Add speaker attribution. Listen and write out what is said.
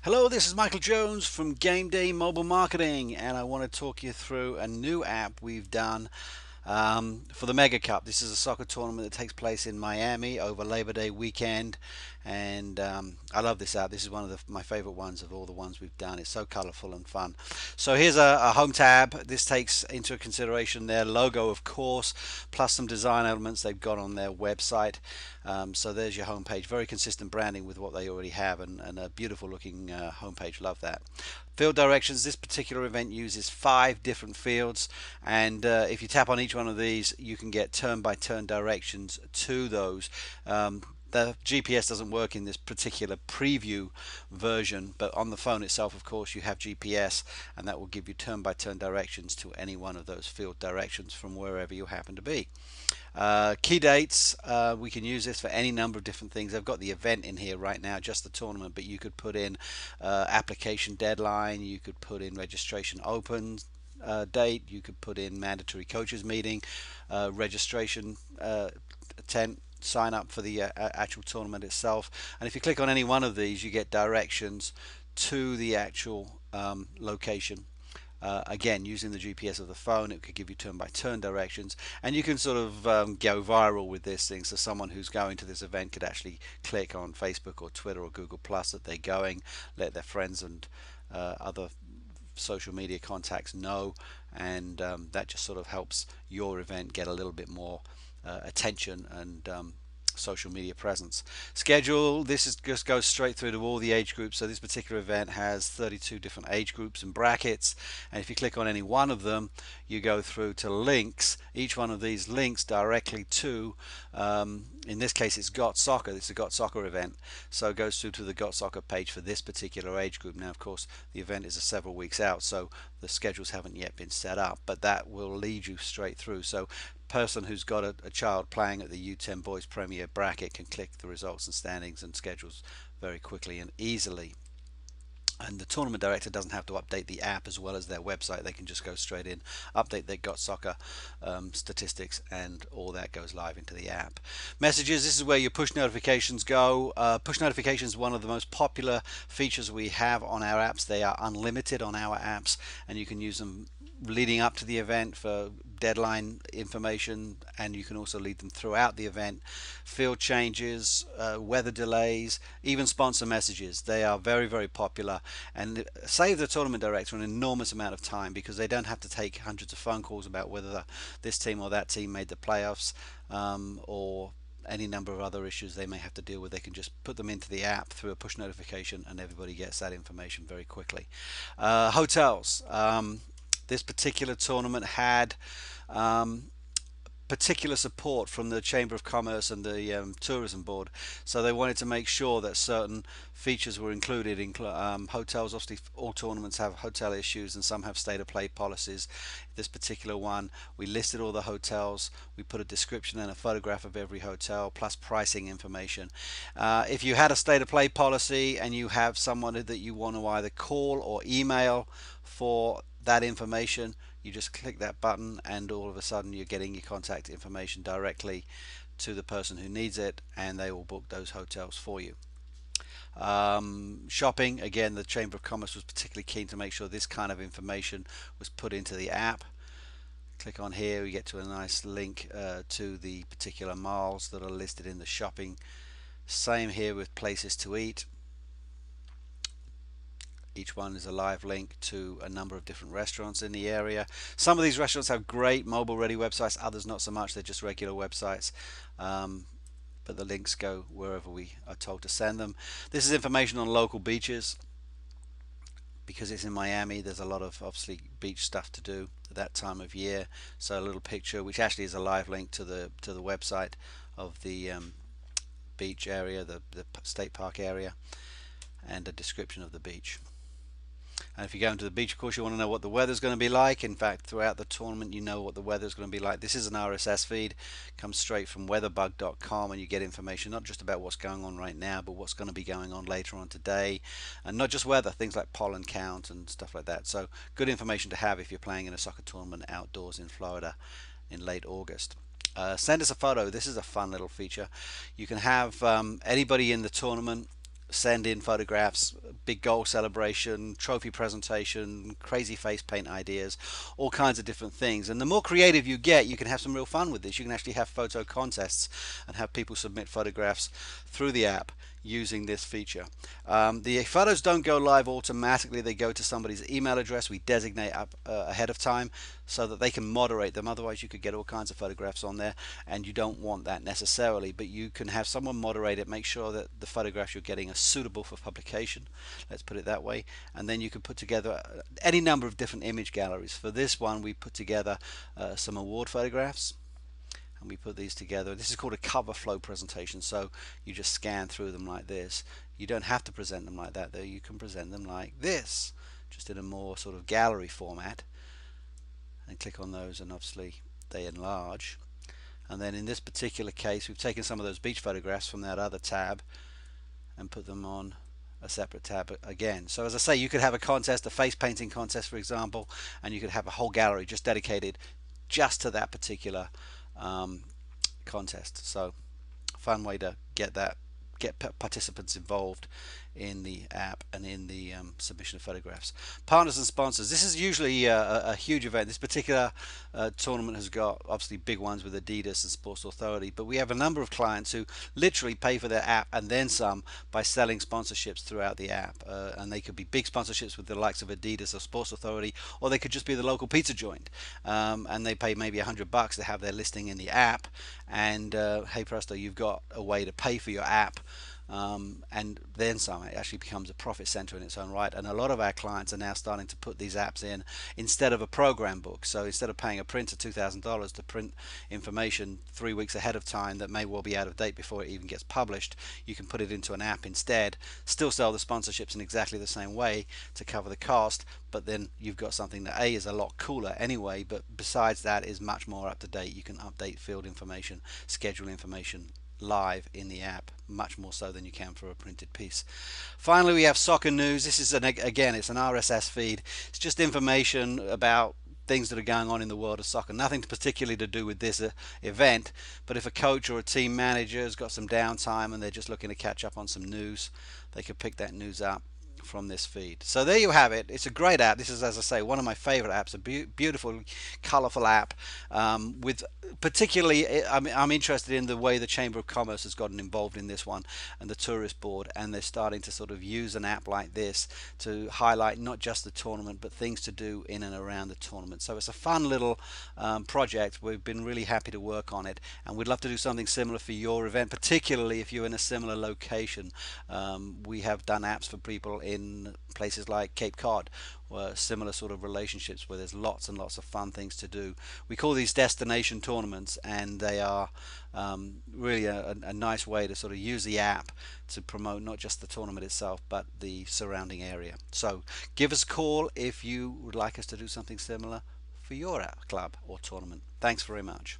Speaker 1: Hello, this is Michael Jones from Game Day Mobile Marketing, and I want to talk you through a new app we've done for the MegaCup. This is a soccer tournament that takes place in Miami over Labor Day weekend, and I love this app. This is one of my favorite ones of all the ones we've done. It's so colorful and fun. So here's a home tab. This takes into consideration their logo, of course, plus some design elements they've got on their website. So there's your homepage. Very consistent branding with what they already have, and a beautiful looking homepage. Love that. Field directions. This particular event uses 5 different fields, and if you tap on each one of these, you can get turn-by-turn directions to those. The GPS doesn't work in this particular preview version, but on the phone itself, of course, you have GPS, and that will give you turn-by-turn directions to any one of those field directions from wherever you happen to be. Key dates, we can use this for any number of different things. I've got the event in here right now, just the tournament, but you could put in application deadline, you could put in registration open date, you could put in mandatory coaches meeting, registration attempt, sign up for the actual tournament itself. And if you click on any one of these, you get directions to the actual location. Again, using the GPS of the phone, it could give you turn-by-turn directions, and you can sort of go viral with this thing. So someone who's going to this event could actually click on Facebook or Twitter or Google Plus that they're going, let their friends and other social media contacts know, and that just sort of helps your event get a little bit more attention and social media presence. Schedule, this is just goes straight through to all the age groups. So this particular event has 32 different age groups and brackets, and if you click on any one of them, you go through to links. Each one of these links directly to in this case it's Got Soccer. It's a Got Soccer event, so it goes through to the Got Soccer page for this particular age group. Now of course the event is several weeks out, so the schedules haven't yet been set up, but that will lead you straight through. So person who's got a child playing at the U10 Boys Premier bracket can click the results and standings and schedules very quickly and easily. And the tournament director doesn't have to update the app as well as their website. They can just go straight in, update their Got Soccer statistics, and all that goes live into the app. Messages, this is where your push notifications go. Push notifications is one of the most popular features we have on our apps. They are unlimited on our apps, and you can use them leading up to the event for deadline information, and you can also lead them throughout the event. Field changes, weather delays, even sponsor messages. They are very, very popular and save the tournament director an enormous amount of time, because they don't have to take hundreds of phone calls about whether this team or that team made the playoffs, or any number of other issues they may have to deal with. They can just put them into the app through a push notification, and everybody gets that information very quickly. Hotels. This particular tournament had particular support from the Chamber of Commerce and the Tourism Board, so they wanted to make sure that certain features were included in hotels. Obviously all tournaments have hotel issues, and some have state of play policies. This particular one, we listed all the hotels, we put a description and a photograph of every hotel plus pricing information. If you had a state of play policy and you have someone that you want to either call or email for that information, you just click that button, and all of a sudden you're getting your contact information directly to the person who needs it, and they will book those hotels for you. Shopping, again, the Chamber of Commerce was particularly keen to make sure this kind of information was put into the app. Click on here, we get to a nice link to the particular malls that are listed in the shopping. Same here with places to eat. Each one is a live link to a number of different restaurants in the area. Some of these restaurants have great mobile ready websites, others not so much. They're just regular websites, but the links go wherever we are told to send them. This is information on local beaches. Because it's in Miami, there's a lot of obviously beach stuff to do at that time of year. So a little picture, which actually is a live link to the website of the beach area, the state park area, and a description of the beach. And if you go into the beach, of course, you want to know what the weather's going to be like. In fact, throughout the tournament, you know what the weather's going to be like. This is an RSS feed, comes straight from weatherbug.com, and you get information not just about what's going on right now, but what's going to be going on later on today. And not just weather, things like pollen count and stuff like that. So good information to have if you're playing in a soccer tournament outdoors in Florida in late August. Send us a photo. This is a fun little feature. You can have anybody in the tournament send in photographs big goal celebration, trophy presentation, crazy face paint ideas, all kinds of different things. And the more creative you get, you can have some real fun with this. You can actually have photo contests and have people submit photographs through the app using this feature. The photos don't go live automatically. They go to somebody's email address. We designate up ahead of time so that they can moderate them. Otherwise you could get all kinds of photographs on there, and you don't want that necessarily, but you can have someone moderate it, make sure that the photographs you're getting are suitable for publication, let's put it that way. And then you can put together any number of different image galleries. For this one we put together some award photographs, and we put these together. This is called a cover flow presentation, so you just scan through them like this. You don't have to present them like that though. You can present them like this, just in a more sort of gallery format, and click on those and obviously they enlarge. And then in this particular case we've taken some of those beach photographs from that other tab and put them on a separate tab again. So as I say, you could have a contest, a face painting contest for example, and you could have a whole gallery just dedicated just to that particular contest. So fun way to get participants involved in the app and in the submission of photographs. Partners and sponsors. This is usually a huge event. This particular tournament has got obviously big ones with Adidas and Sports Authority, but we have a number of clients who literally pay for their app and then some by selling sponsorships throughout the app. And they could be big sponsorships with the likes of Adidas or Sports Authority, or they could just be the local pizza joint. And they pay maybe $100 to have their listing in the app, and hey presto, you've got a way to pay for your app. And then some. It actually becomes a profit center in its own right, and a lot of our clients are now starting to put these apps in instead of a program book. So instead of paying a printer $2,000 to print information 3 weeks ahead of time that may well be out of date before it even gets published, you can put it into an app instead, still sell the sponsorships in exactly the same way to cover the cost, but then you've got something that A is a lot cooler anyway, but besides that is much more up to date. You can update field information, schedule information live in the app, much more so than you can for a printed piece. Finally, we have soccer news. This is again, it's an RSS feed. It's just information about things that are going on in the world of soccer. Nothing particularly to do with this event, but if a coach or a team manager has got some downtime and they're just looking to catch up on some news, they could pick that news up from this feed. So there you have it. It's a great app. This is, as I say, one of my favorite apps. A beautiful, colorful app with particularly I'm interested in the way the Chamber of Commerce has gotten involved in this one, and the Tourist Board, and they're starting to sort of use an app like this to highlight not just the tournament but things to do in and around the tournament. So it's a fun little project. We've been really happy to work on it, and we'd love to do something similar for your event, particularly if you're in a similar location. We have done apps for people in places like Cape Cod, where similar sort of relationships where there's lots and lots of fun things to do. We call these destination tournaments, and they are really a nice way to sort of use the app to promote not just the tournament itself but the surrounding area. So give us a call if you would like us to do something similar for your club or tournament. Thanks very much.